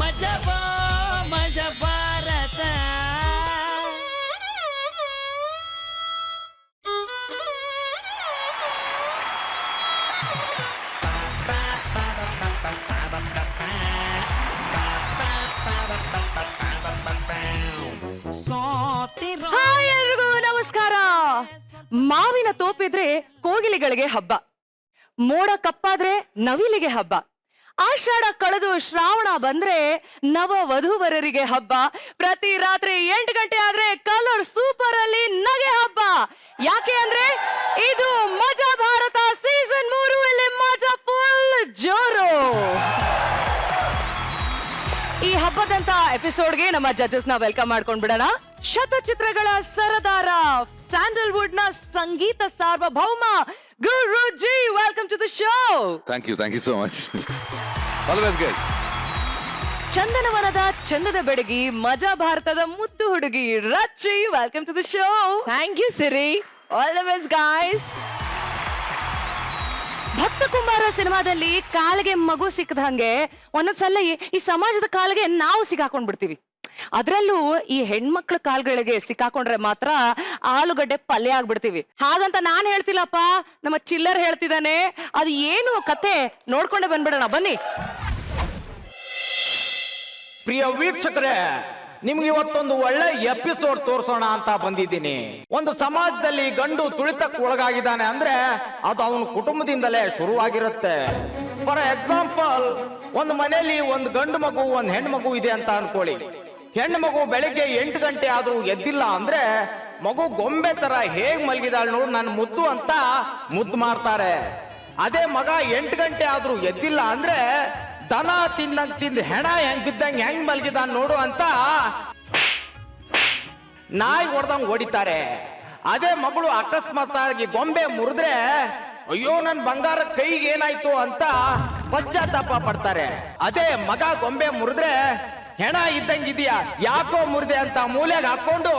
ಮಜ ಭಾರತ. ಹಾಯ್ ಎಲ್ರಿಗೂ ನಮಸ್ಕಾರ. ಮಾವಿನ ತೋಪಿದ್ರೆ ಕೋಗಿಲೆಗಳಿಗೆ ಹಬ್ಬ, ಮೋಡ ಕಪ್ಪಾದ್ರೆ ನವಿಲಿಗೆ ಹಬ್ಬ, ಆಷಾಢ ಕಳೆದು ಶ್ರಾವಣ ಬಂದ್ರೆ ನವ ವಧುವರರಿಗೆ ಹಬ್ಬ, ಪ್ರತಿ ರಾತ್ರಿ 8 ಗಂಟೆ ಆದ್ರೆ ಕಲರ್ ಸೂಪರ್ ಅಲ್ಲಿ ನಗೆ ಹಬ್ಬ. ಯಾಕೆ ಅಂದ್ರೆ ಇದು ಮಜಾ ಭಾರತ ಸೀಸನ್ 3 ಇಲ್ಲಿ ಮಜಾ ಫುಲ್ ಜೋರು. ಈ ಹಬ್ಬದಂತ ಎಪಿಸೋಡ್ಗೆ ನಮ್ಮ ಜಡ್ಜಸ್ ನ ವೆಲ್ಕಮ್ ಮಾಡ್ಕೊಂಡ್ ಬಿಡೋಣ. ಶತಚಿತ್ರಗಳ ಸರದಾರ, ಸ್ಯಾಂಡಲ್ವುಡ್ ನ ಸಂಗೀತ ಸಾರ್ವಭೌಮ Guruji, welcome to the show. Thank you so much. Always good. ಚಂದನವನದ ಚಂದದ ಬೆಡಗಿ, ಮಜಾ ಭಾರತದ ಮುದ್ದು ಹುಡುಗಿ Rachchi, welcome to the show. Thank you Siri. All the best guys. Bhakta Kumbara ಸಿನಿಮಾದಲ್ಲಿ ಕಾಲಿಗೆ ಮಗು ಸಿಕ್ಕದಂಗೆ ಒಂದೊಂದ್ಸಲ ಈ ಸಮಾಜದ ಕಾಲಿಗೆ ನಾವು ಸಿಕ್ಕಾಕೊಂಡ್ ಬಿಡ್ತೀವಿ. ಅದ್ರಲ್ಲೂ ಈ ಹೆಣ್ಮಕ್ಳ ಕಾಲ್ಗಳಿಗೆ ಸಿಕ್ಕಾಕೊಂಡ್ರೆ ಮಾತ್ರ ಆಲೂಗಡ್ಡೆ ಪಲ್ಯ ಆಗ್ಬಿಡ್ತೀವಿ. ಹಾಗಂತ ನಾನ್ ಹೇಳ್ತಿಲ್ಲಪ್ಪ, ನಮ್ಮ ಚಿಲ್ಲರ್ ಹೇಳ್ತಿದ್ದಾನೆ. ಅದು ಏನು ಕತೆ ನೋಡ್ಕೊಂಡೆ ಬಂದ್ಬಿಡೋಣ ಬನ್ನಿ. ಪ್ರಿಯ ವೀಕ್ಷಕರೇ, ನಿಮ್ಗೆ ಇವತ್ತೊಂದು ಒಳ್ಳೆ ಎಪಿಸೋಡ್ ತೋರಿಸೋಣ ಅಂತ ಬಂದಿದ್ದೀನಿ. ಒಂದು ಸಮಾಜದಲ್ಲಿ ಗಂಡು ತುಳಿತಕ್ಕೆ ಒಳಗಾಗಿದ್ದಾನೆ ಅಂದ್ರೆ ಅದು ಅವನ ಕುಟುಂಬದಿಂದಲೇ ಶುರುವಾಗಿರುತ್ತೆ. ಫಾರ್ ಎಕ್ಸಾಂಪಲ್, ಒಂದು ಮನೆಯಲ್ಲಿ ಒಂದು ಗಂಡು ಮಗು ಒಂದು ಹೆಣ್ಣು ಮಗು ಇದೆ ಅಂತ ಅನ್ಕೊಳ್ಳಿ. ಹೆಣ್ಣು ಮಗು ಬೆಳಿಗ್ಗೆ 8 ಗಂಟೆ ಆದ್ರೂ ಎದ್ದಿಲ್ಲ ಅಂದ್ರೆ ಮಗು ಗೊಂಬೆ ತರ ಹೇಗ್ ಮಲಗಿದಾಳ ನೋಡು ನನ್ನ ಮುದ್ದು ಅಂತ ಮುದ್ದು ಮಾಡ್ತಾರೆ. ಅದೇ ಮಗ 8 ಗಂಟೆ ಆದ್ರೂ ಎದ್ದಿಲ್ಲ ಅಂದ್ರೆ ದನ ತಿಂದಂಗ್ ತಿಂದು ಹೆಣ ಹೆಂಗ್ ಬಿದ್ದಂಗ್ ಹೆಂಗ್ ಮಲಗಿದಾನ ನೋಡು ಅಂತ ನಾಯಿ ಹೊಡೆದಂಗ್ ಹೊಡಿತಾರೆ. ಅದೇ ಮಗಳು ಅಕಸ್ಮಾತ್ ಆಗಿ ಗೊಂಬೆ ಮುರಿದ್ರೆ ಅಯ್ಯೋ ನನ್ ಬಂಗಾರ ಕೈಗೆ ಏನಾಯ್ತು ಅಂತ ಪಶ್ಚಾತ್ತಾಪ ಪಡ್ತಾರೆ. ಅದೇ ಮಗ ಗೊಂಬೆ ಮುರಿದ್ರೆ ಹೆಣ ಇದ್ದಂಗಿದೆಯಾ ಯಾಕೋ ಮುರಿದೆ ಅಂತ ಮೂಲೆಗೆ ಹಾಕೊಂಡು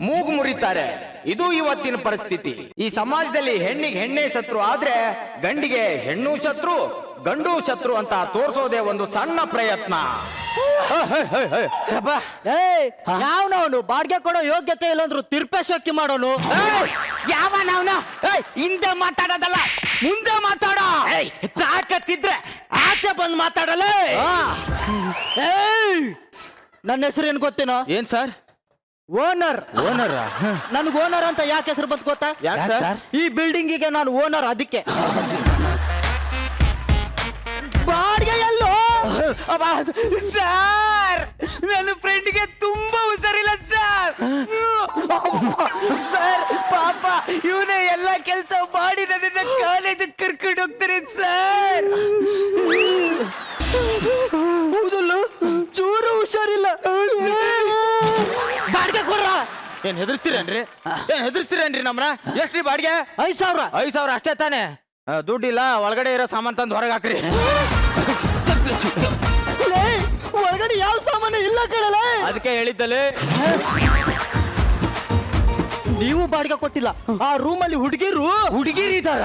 ಮೂಗು ಮುರಿತಾರೆ. ಇದು ಇವತ್ತಿನ ಪರಿಸ್ಥಿತಿ. ಈ ಸಮಾಜದಲ್ಲಿ ಹೆಣ್ಣಿಗೆ ಹೆಣ್ಣೆ ಶತ್ರು ಆದ್ರೆ ಗಂಡಿಗೆ ಹೆಣ್ಣು ಶತ್ರು, ಗಂಡು ಶತ್ರು ಅಂತ ತೋರ್ಸೋದೇ ಒಂದು ಸಣ್ಣ ಪ್ರಯತ್ನ. ಯಾವನವನು ಬಾಡ್ಗೆ ಕೊಡೋ ಯೋಗ್ಯತೆ ಇಲ್ಲಂದ್ರು ತಿರ್ಪೇಶೋಕ್ಕಿ ಮಾಡೋನು. ಯಾವನವನ ಹಿಂದೆ ಮಾತಾಡೋದಲ್ಲ, ಮುಂದೆ ಮಾತಾಡ. ತಾಕತ್ತಿದ್ರೆ ಆಚೆ ಬಂದು ಮಾತಾಡಲ್ಲ. ನನ್ನ ಹೆಸರು ಏನ್ ಗೊತ್ತೇನೋ? ಏನ್ ಸರ್? ಓನರ್. ಓನರ್? ನನ್ಗೆ ಓನರ್ ಅಂತ ಯಾಕೆ ಹೆಸರು ಬಂತು ಗೊತ್ತಾ? ಯಾಕೆ ಸರ್? ಈ ಬಿಲ್ಡಿಂಗಿಗೆ ನಾನು ಓನರ್, ಅದಕ್ಕೆ. ಬಾಡಿಗೆ ಎಲ್ಲೋ ಸರ್, ನನ್ನ ಫ್ರೆಂಡ್ಗೆ ತುಂಬಾ ಹುಷಾರಿಲ್ಲ ಸರ್. ಸರ್ ಪಾಪ ಇವನೇ ಎಲ್ಲ ಕೆಲಸ ಮಾಡಿ ನನ್ನ ಕಾಲೇಜಿಗೆ ಕರ್ಕೊಂಡು ಹೋಗ್ತಾರೆ ಸರ್. ಹೌದಲ್ಲ, ಚೂರು ಹುಷಾರಿಲ್ಲ. ಬಾಡಿಗೆ ಕೊಡ್ರ. ಏನ್ ಹೆದರ್ಸ್ತೀರೇನ್ರಿ ನಮ್ಮನ್ನ? ಎಷ್ಟ್ರಿ ಬಾಡಿಗೆ? 5,000. 5,000 ಅಷ್ಟೇ ತಾನೆ? ದುಡ್ಡಿಲ್ಲ, ಒಳಗಡೆ ಇರೋ ಸಾಮಾನ್ ತಂದು ಹೊರಗೆ ಹಾಕ್ರಿ. ಒಳಗಡೆ ಯಾವ ಸಾಮಾನು ಇಲ್ಲ ಕಣಲೆ. ಅದಕ್ಕೆ ಹೇಳಿದ್ದಲೇ. ನೀವು ಬಾಡಿಗೆ ಕೊಟ್ಟಿಲ್ಲ. ಆ ರೂಮಲ್ಲಿ ಹುಡುಗಿರು ಇದ್ದಾರ.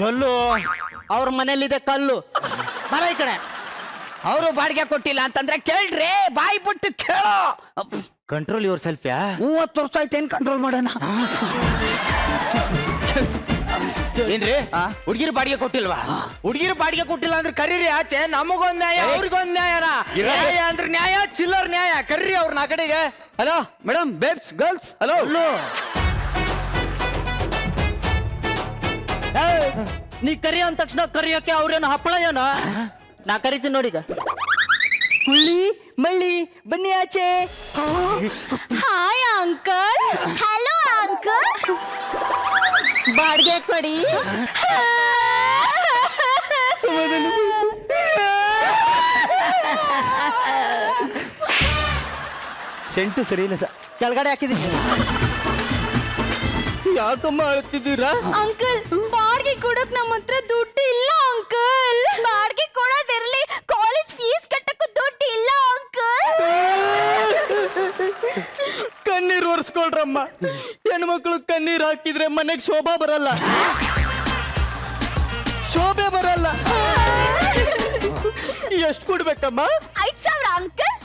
ಜೊಲ್ಲು ಅವ್ರ ಮನೇಲಿದೆ ಕಲ್ಲು. ಬರ ಈ ಕಡೆ. ಅವರು ಬಾಡಿಗೆ ಕೊಟ್ಟಿಲ್ಲ ಅಂತಂದ್ರೆ ಕೇಳ್ರಿ, ಬಾಯಿ ಬಿಟ್ಟು ಕೇಳೋ. Control your self. 30 ವರ್ಷ ಆಯ್ತೇನ್ ಕಂಟ್ರೋಲ್ ಮಾಡೋಣ. ಏನ್ರಿ ಹುಡುಗಿರು ಬಾಡಿಗೆ ಕೊಟ್ಟಿಲ್ವಾ? ಹುಡುಗಿರು ಬಾಡಿಗೆ ಕೊಟ್ಟಿಲ್ಲ ಅಂದ್ರೆ ಕರೀರಿ ಆಚೆ. ನಮಗೊಂದ್ ನ್ಯಾಯ, ಅವ್ರಿಗೊಂದ್ ನ್ಯಾಯನ. ನ್ಯಾಯ ಅಂದ್ರೆ ನ್ಯಾಯ, ಚಿಲ್ಲರ್ ನ್ಯಾಯ. ಕರ್ರಿ ಅವ್ರನ್ನ ಆ ಕಡೆಗೆ. Hello madam, babes, girls, hello. ನೀ ಕರಿಯೋ ಅಂದ ತಕ್ಷಣ ಕರಿಯೋಕೆ ಅವ್ರೇನು ಹಪ್ಪಳ ಏನೋ? ನಾ ಕರಿತೀನಿ ನೋಡಿಗ. ಹುಳ್ಳಿ ಮಳ್ಳಿ ಬನ್ನಿ ಆಚೆ. Hi uncle. Hello uncle. ಬಾಡಿಗೆ ಕೊಡಿ. ಸೆಂಟು ಸರಿ ಇಲ್ಲ ಸರ್. ಕೆಳಗಡೆ ಹಾಕಿದೀನಿ. ಯಾಕಮ್ಮ ಅಳ್ತಿದ್ದೀರಾ? ಅಂಕಲ್, ಬಾಡಿಗೆ ಕೊಡಕ್ ನಮ್ಮ ಹತ್ರ ದುಡ್ಡು ಇಲ್ಲ ಅಂಕಲ್. ಬಾಡಿಗೆ ಕೊಡೋದಿರ್ಲಿ, ಕಾಲೇಜ್ ಫೀಸ್ ಕಟ್ಟಕ್ಕೂ ದುಡ್ಡು ಇಲ್ಲ ಅಂಕಲ್. ಕಣ್ಣೀರ್ ಒರೆಸ್ಕೊಳ್ರಮ್ಮ. ಹೆಣ್ಮಕ್ಳು ಕಣ್ಣೀರ್ ಹಾಕಿದ್ರೆ ಮನೆಗೆ ಶೋಭಾ ಬರಲ್ಲ, ಶೋಭೆ ಬರಲ್ಲ. ಕೊಡ್ಬೇಕಮ್ಮ? 5,000 ಅಂಕಲ್.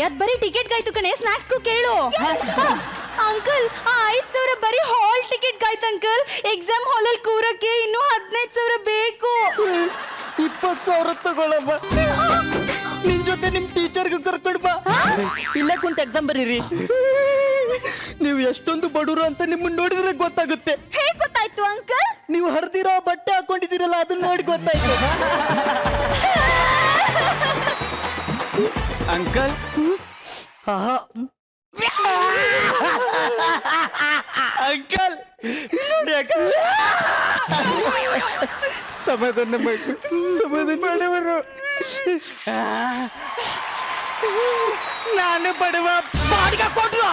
ಅದ್ ಬರೀ ಟಿಕೆಟ್ ಗಾಯ್ತು ಕಣೆ, ಸ್ನಾಕ್ಸ್ಗೂ ಕೇಳು. ಅಂಕಲ್, ಆ 5,000 ಬರೀ ಹಾಲ್ ಟಿಕೆಟ್ ಗಾಯ್ತು ಅಂಕಲ್. ಎಕ್ಸಾಮ್ ಹಾಲಲ್ಲಿ ಕೂರಕ್ಕೆ ಇನ್ನೂ 15,000 ಬೇಕು. 20,000 ತಗೊಳಮ್ಮ. ನಿನ್ ಜೊತೆ ನಿಮ್ ಟೀಚರ್ಗೂ ಕರ್ಕೊಂಡ್ ಬಾ. ಇಲ್ಲೇ ಕುಂತ ಎಕ್ಸಾಮ್ ಬರೀರಿ. ನೀವು ಎಷ್ಟೊಂದು ಬಡವರು ಅಂತ ನಿಮ್ಮನ್ನ ನೋಡಿದ್ರೆ ಗೊತ್ತಾಗುತ್ತೆ. ಹೇಗ್ ಗೊತ್ತಾಯ್ತು ಅಂಕಲ್? ನೀವು ಹರಿದಿರೋ ಬಟ್ಟೆ ಹಾಕೊಂಡಿದ್ದೀರಲ್ಲ, ಅದನ್ನ ನೋಡಿ ಗೊತ್ತಾಯ್ತು. ಅಂಕಲ್ ಅಂಕಲ್ ಸಮಾಧಾನ ಮಾಡಿ, ಸಮಾಧಾನ ಮಾಡವರು. ನಾನು ಬಡವ. ಬಾಡಿಗೆ ಕೊಟ್ರು?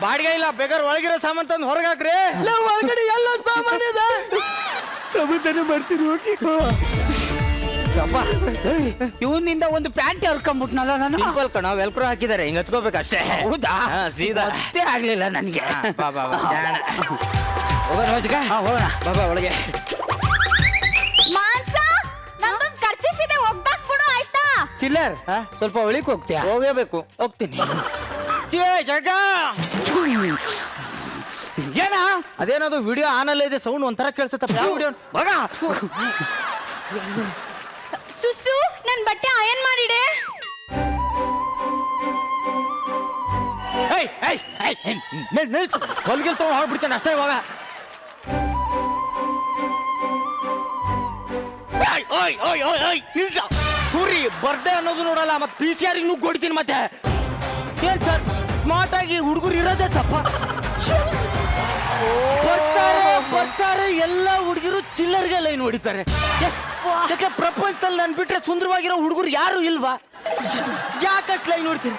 ಬಾಡಿಗೆ ಇಲ್ಲ, ಬೇಕಾದ್ರೆ ಒಳಗಿರೋ ಸಾಮಾನ್ ತಂದು ಹೊರಗೆ ಹಾಕ್ರಿ. ಒಳಗಡೆ ಎಲ್ಲ ಸಾಮಾನ್ಯ ಇದೆ. ಸಮಾಧಾನ ಮಾಡ್ತೀನಿ ಹೋಗಿ. ಇವನಿಂದ ಒಂದು ಪ್ಯಾಂಟ್ ಹರ್ಕೊಂಡ್ಬಿಟ್ನಲ್ಲ ನಾನು. ಸಿಂಪಲ್ ಕಣ, ವೆಲ್ಕ್ರೋ ಹಾಕಿದ್ದಾರೆ, ಹಿಂಗ್ ಹತ್ಕೋಬೇಕಷ್ಟೇ. ಹೌದಾ? ಸೀದಾ ಗೊತ್ತೇ ಆಗ್ಲಿಲ್ಲ ನನಗೆ. ಬಾ ಬಾ ಬಾ. ಹೋಗೋಣ ಹೋಜಿಗ? ಹೋಗೋಣ ಬಾಬಾ ಒಳಗೆ. ಮಾನ್ಸ, ನಂದೊಂದು ಖರ್ಚಿಫ್ ಇದೆ, ಒಗ್ದಾಕ್ಬಿಡು ಆಯ್ತಾ? ಚಿಲ್ಲರ್ ಸ್ವಲ್ಪ ಒಳಿಕ್ ಹೋಗ್ತೀಯಾ? ಹೋಗಬೇಕು. ಹೋಗ್ತೀನಿ. ಜಗ ಏನ ಅದೇನದು ವಿಡಿಯೋ ಆನಲ್ಲೇ ಇದೆ, ಸೌಂಡ್ ಒಂಥರ ಕೇಳಿಸುತ್ತಪ್ಪ. ಯಾವ ವಿಡಿಯೋ? ಮಗ ಸುಸು, ನನ್ ಬಟ್ಟೆ ಅಯನ್ ಮಾಡಿಡೆ. ಹೊಲ್ಗಿಲ್ ತಗೊಂಡು ಹೊರಬಿಡ್ತೇನೆ ಅಷ್ಟೇ ಇವಾಗ. ಸೂರಿ ಬರ್ಡೇ ಅನ್ನೋದು ನೋಡಲ್ಲ, ಮತ್ತೆ PCR ನುಗ್ಗಿ ಹೊಡಿತೀನಿ. ಮತ್ತೆ ಏನ್ ಸರ್ ಸ್ಮಾರ್ಟ್ ಆಗಿ ಹುಡುಗರು ಇರೋದೇ ತಪ್ಪ. ಬರ್ತಾರೆ ಎಲ್ಲ ಹುಡುಗಿರು ಚಿಲ್ಲರ್ಗೆ ಲೈನ್ ಹೊಡಿತಾರೆ. ಯಾಕೆ ಪ್ರಪಂಚದಲ್ಲಿ ನನ್ ಬಿಟ್ರೆ ಸುಂದರವಾಗಿರೋ ಹುಡುಗರು ಯಾರು ಇಲ್ವಾ? ಯಾಕಷ್ಟು ಲೈನ್ ಹೊಡಿತೀನಿ?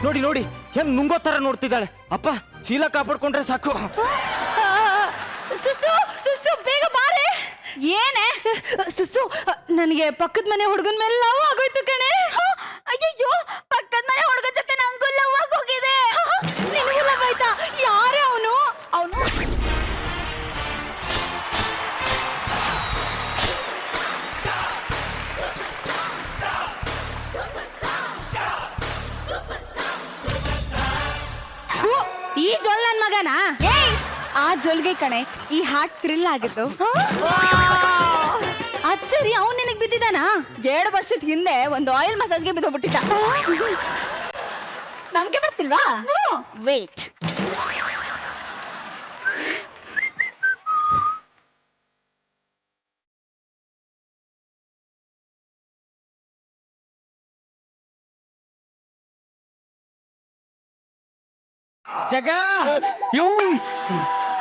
ನೋಡಿ ನೋಡಿ ಹೆಂಗ್ ನುಂಗೋ ತರ ನೋಡ್ತಿದ್ದಾಳೆ. ಅಪ್ಪ ಚೀಲ ಕಾಪಾಡ್ಕೊಂಡ್ರೆ ಸಾಕು. ಸುಸು, ಸುಸು ಬೇಗ ಬಾರೆ. ಏನೇ ಸುಸು, ನನಗೆ ಪಕ್ಕದ ಮನೆ ಹುಡುಗನ ಮೇಲೆ ಲವ್ ಆಗೋಯ್ತು ಕಣೆ. ಅಯ್ಯಯ್ಯೋ, ಪಕ್ಕದ ಮನೆ ಹುಡುಗ ಜೊತೆ ನಂಗೂ ಲವ್ ಆಗೋಗಿದೆ. ನಿನಗೂ ಲವ್ ಆಯ್ತಾ? ಯಾರೇ ಅವನು? ಅವನು ಈ ಜೊಲ್ ನನ್ ಮಗನಾ? ಆ ಜೊಲ್ಗೆ ಕಣೆ ಈ ಹಾರ್ಟ್ ಥ್ರಿಲ್ ಆಗಿದ್ದು. ಅದ್ ಸರಿ, ಅವ್ನು ನಿನಗ್ ಬಿದ್ದಿದ್ದಾನ? 2 ವರ್ಷದ ಹಿಂದೆ ಒಂದು ಆಯಿಲ್ ಮಸಾಜ್ಗೆ ಬಿದ್ದೋಗ್ಬಿಟ್ಟಿದ್ದ. ನಮ್ಗೆ ಬರ್ತಿಲ್ವಾ? ವೇಟ್. ಜಗ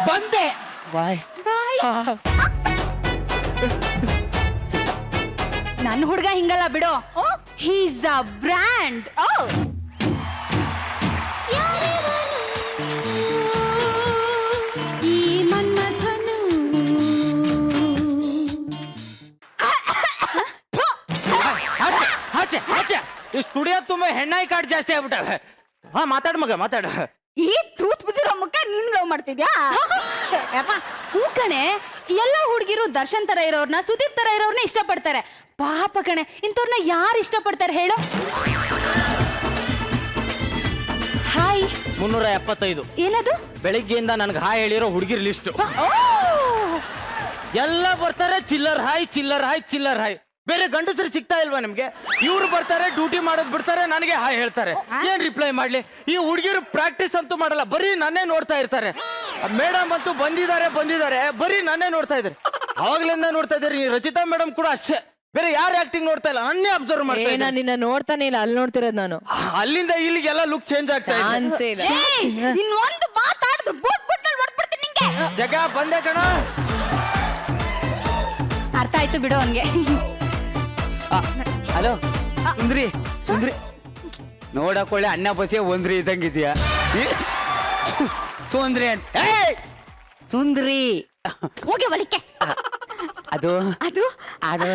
ಬಂದೆ. ಬಾಯ್. ನನ್ನ ಹುಡುಗ ಹಿಂಗಲ್ಲ ಬಿಡು. He's a brand. ಈ ಮನ್ಮಥನು ಈ ಸ್ಟುಡಿಯೋ ತುಂಬಾ ಹೆಣ್ಣಾಯಿ ಕಾಟ್ ಜಾಸ್ತಿ ಆಗ್ಬಿಟ್ಟವೆ. ಹಾ ಮಾತಾಡ್ ಮಗ ಮಾತಾಡ. ಈ ತೂತ್ ಬಿದ್ದಿರೋ ಮುಖ ನೀನ್ ಲವ್ ಮಾಡ್ತಿದ್ಯಾ? ಹೂ ಕಣೆ, ಎಲ್ಲ ಹುಡುಗಿರು ದರ್ಶನ್ ತರ ಇರೋರ್ನ, ಸುದೀಪ್ ತರ ಇರೋರ್ನ ಇಷ್ಟಪಡ್ತಾರೆ. ಪಾಪ ಕಣೆ, ಇಂಥವ್ರನ್ನ ಯಾರು ಇಷ್ಟಪಡ್ತಾರೆ ಹೇಳು? ಹಾಯ್ 375. ಏನದು? ಬೆಳಿಗ್ಗೆಯಿಂದ ನನ್ಗೆ ಹಾಯ್ ಹೇಳಿರೋ ಹುಡುಗಿರ್ ಲಿಸ್ಟ್. ಎಲ್ಲ ಬರ್ತಾರೆ ಚಿಲ್ಲರ್ ಹಾಯ್, ಚಿಲ್ಲರ್ ಹಾಯ್, ಚಿಲ್ಲರ್ ಹಾಯ್. ಬೇರೆ ಗಂಡಸರು ಸಿಗ್ತಾ ಇಲ್ವಾ ನಿಮ್ಗೆ? ಇವ್ರು ಬರ್ತಾರೆ, ಡ್ಯೂಟಿ ಮಾಡೋದ್ ಬಿಡ್ತಾರೆ, ನನಗೆ ಹಾಯ್ ಹೇಳ್ತಾರೆ. ಏನ್ ರಿಪ್ಲೈ ಮಾಡ್ಲಿ? ಈ ಹುಡುಗಿರು ಪ್ರಾಕ್ಟೀಸ್ ಅಂತೂ ಮಾಡಲ್ಲ, ಬರೀ ನನ್ನೇ ನೋಡ್ತಾ ಇರ್ತಾರೆ. ಮೇಡಮ್ ಅಂತೂ ಬಂದಿದ್ದಾರೆ, ಬರೀ ನನ್ನೇ ನೋಡ್ತಾ ಇದ್ದಾರೆ. ಅವಾಗ್ಲಿಂದ ನೋಡ್ತಾ ಇದ್ದಾರೆ. ರಚಿತಾ ಮೇಡಮ್ ಕೂಡ ಅಷ್ಟೇ, ಬೇರೆ ಯಾರು ಆಕ್ಟಿಂಗ್ ನೋಡ್ತಾ ಇಲ್ಲ, ನನ್ನೇ ಅಬ್ಸರ್ವ್ ಮಾಡ್ತಾ ಇದ್ದೀನಿ. ನಾನು ನಿನ್ನ ನೋಡ್ತಾನೆ ಇಲ್ಲ, ಅಲ್ಲಿ ನೋಡ್ತಿರೋದು ನಾನು. ಅಲ್ಲಿಂದ ಇಲ್ಲಿಗೆಲ್ಲ ಲುಕ್ ಚೇಂಜ್ ಆಗ್ತಾ ಇದೆ. ಇನ್ನೊಂದು ಮಾತಾಡಿದ್ರು ಬೋಟ್ ನಲ್ಲಿ ಹೊಡ್ಬಿಡ್ತೀನಿ ನಿಂಗೆ. ಜಗ ಬಂದೆ ಕಣ. ಅರ್ಥ ಆಯ್ತು ಬಿಡು ಅವನ್ಗೆ. ಹಲೋ ಸುಂದ್ರಿ, ಸುಂದ್ರಿ ನೋಡಕೊಳ್ಳೆ ಅಣ್ಣ ಬಸೆ ಒಂದ್ರಿ ಇದ್ದಂಗಿದ್ಯಾ? ಸುಂದ್ರಿ ಸುಂದ್ರಿ ಹೋಗಿ ಒಳಿಕೆ. ಅದು ಅದು ಅದು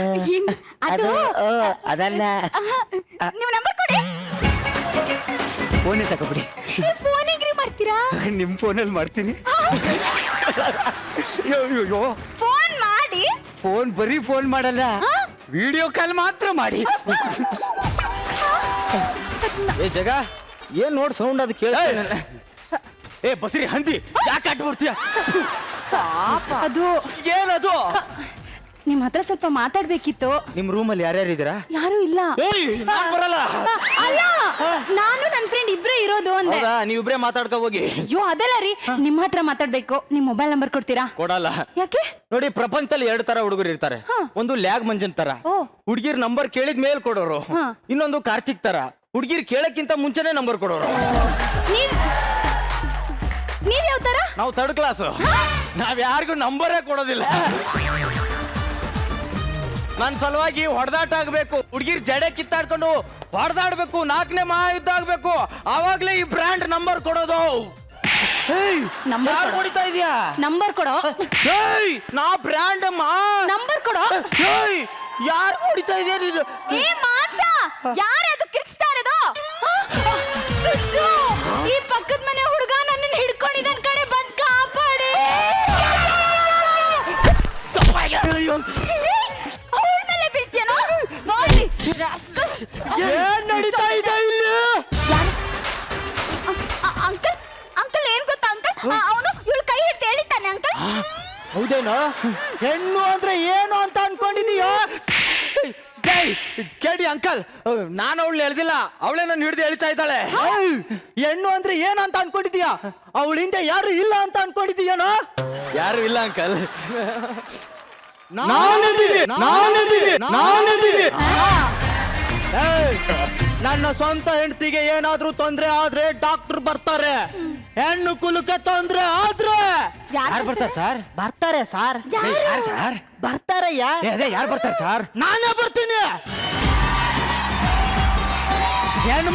ಅದು ಅದಲ್ಲ. ನೀವು ನಂಬರ್ ಕೊಡಿ. ಫೋನೇ ತಗೊಬಿಡಿ. ಫೋನ್ ಹೆಂಗ್ರಿ ಮಾಡ್ತೀರಾ? ನಿಮ್ ಫೋನಲ್ಲಿ ಮಾಡ್ತೀನಿ. ಫೋನ್ ಮಾಡಿ. ಫೋನ್ ಬರೀ ಫೋನ್ ಮಾಡಲ್ಲ, ವಿಡಿಯೋ ಕಾಲ್ ಮಾತ್ರ ಮಾಡಿ. ಏ ಜಗ ಏನ್ ನೋಡ್ ಸೌಂಡ್ ಅದು ಕೇಳ ಏ ಬಸ್ರಿ ಹಂದಿ ಯಾಕೆ ಅಡ್ಡ ಬರ್ತೀಯ ಅದು ಏನದು ನಿಮ್ ಹತ್ರ ಸ್ವಲ್ಪ ಮಾತಾಡ್ಬೇಕಿತ್ತು. ನಿಮ್ ರೂಮಲ್ಲಿ ಯಾರ್ಯಾರು ಇದೀರಾ? ಯಾರು ಇಲ್ಲ. ಏಯ್ ನಾನ್ ಬರಲ್ಲ. ಅಲ್ಲ, ನಾನು ನನ್ ಫ್ರೆಂಡ್ ಇಬ್ರೇ ಇರೋದು ಅಂದೆ. ಹೌದಾ, ನೀವಿಬ್ರೇ ಮಾತಾಡ್ಕೊ ಹೋಗಿ. ಅಯ್ಯೋ ಅದಲ್ಲ ರೀ, ನಿಮ್ ಹತ್ರ ಮಾತಾಡ್ಬೇಕು. ನಿಮ್ ಮೊಬೈಲ್ ನಂಬರ್ ಕೊಡ್ತೀರಾ? ಕೊಡಲ್ಲ. ಯಾಕೆ? ನೋಡಿ, ಪ್ರಪಂಚದಲ್ಲಿ 2 ತರ ಹುಡುಗರು ಇರ್ತಾರೆ. ಒಂದು ಲ್ಯಾಗ್ ಮಂಜನ್ ತರ, ಓ. ಹುಡುಗಿರ್ ನಂಬರ್ ಕೇಳಿದ ಮೇಲೆ ಕೊಡೋರು. ಇನ್ನೊಂದು ಕಾರ್ತಿಕ್ ತರ, ಹುಡುಗಿರ್ ಕೇಳಕ್ಕಿಂತ ಮುಂಚೆನೆ ನಂಬರ್ ಕೊಡೋರು. ನೀವ್ ಯಾವ ತರ? ನಾವು 3rd ಕ್ಲಾಸ್. ನಾವ್ ಯಾರಿಗೂ ನಂಬರೇ ಕೊಡೋದಿಲ್ಲ. ನನ್ ಸಲುವಾಗಿ ಹೊಡೆದಾಟ ಆಗ್ಬೇಕು, ಹುಡುಗಿರ್ ಜಡೆ ಕಿತ್ತಾಡ್ಕೊಂಡು ಹೊಡೆದಾಡ್ಬೇಕು, 4ನೇ ಮಹಾಯುದ್ಧ ಆಗ್ಬೇಕು, ಆವಾಗ್ಲೇ ಈ ಬ್ರ್ಯಾಂಡ್ ನಂಬರ್ ಕೊಡೋದು. ಯಾರು ಹೊಡಿತಾ ಇದೀಯಾ? ನಂಬರ್ ಕೊಡೋ. ನಾ ಬ್ರ್ಯಾಂಡ್ ಅಮ್ಮ. ನಂಬರ್ ಕೊಡೋ. ಯಾರು ಹೊಡಿತಾ ಇದೀಯ ನೀನು? ಏ ಮಾಂಸ, ಯಾರು ಅದು ಕಿರ್ಚ್ತಾ ಇರೋದು? ಸುದ್ದು, ಈ ಪಕ್ಕದ ಮನೆ ಹುಡುಗ ನನ್ನನ್ನು ಹಿಡ್ಕೊಂಡಿದ್ದಾನ ಕಡೆ, ಬಂದ್ ಕಾಪಾಡಿ. ಅವಳ ಮೇಲೆ ಬೀಳ್ತೀಯನೋ? ನೋಡಿ ರಾಸ್ಕಲ್. ಏನ್ ನಡೀತಾ ಇದೆ ಇಲ್ಲಿ? ಅಂಕಲ್, ಅಂಕಲ್ ಏನ್ ಗೊತ್ತಾ ಅಂಕಲ್, ಅವನು ಇವಳು ಕೈ ಹಿಡ್ದು ಎಳಿತಾನೆ ಅಂಕಲ್. ಹೌದೇನೋ? ಹೆಣ್ಣು ಅಂದ್ರೆ ಏನು ಅಂತ ಅನ್ಕೊಂಡಿದೀಯೋ? ಕೇಳಿ ಅಂಕಲ್, ನಾನು ಅವಳು ಎಳ್ದಿಲ್ಲ, ಅವಳೇ ನಾನು ಹಿಡಿದು ಎಳಿತಾ ಇದ್ದಾಳೆ. ಹೆಣ್ಣು ಅಂದ್ರೆ ಏನು ಅಂತ ಅನ್ಕೊಂಡಿದೀಯಾ? ಅವಳ ಹಿಂದೆ ಯಾರು ಇಲ್ಲ ಅಂತ ಅನ್ಕೊಂಡಿದೀಯನೋ? ಯಾರು ಇಲ್ಲ ಅಂಕಲ್. ನನ್ನ ಸ್ವಂತ ಹೆಂಡತಿಗೆ ಏನಾದ್ರೂ ತೊಂದ್ರೆ ಆದ್ರೆ ಡಾಕ್ಟರ್ ಬರ್ತಾರೆ. ಹೆಣ್ಣು ಕುಲಕ್ಕೆ ತೊಂದ್ರೆ ಆದ್ರೆ ಯಾರು ಬರ್ತಾರೆ ಸರ್? ಬರ್ತಾರೆ ಸಾರ್. ಯಾರು ಸರ್? ಬರ್ತಾರಯ್ಯ. ಯಾರು ಬರ್ತಾರೆ ಸರ್? ನಾನೇ ಬರ್ತೀನಿ. ಹೆಣ್ಣು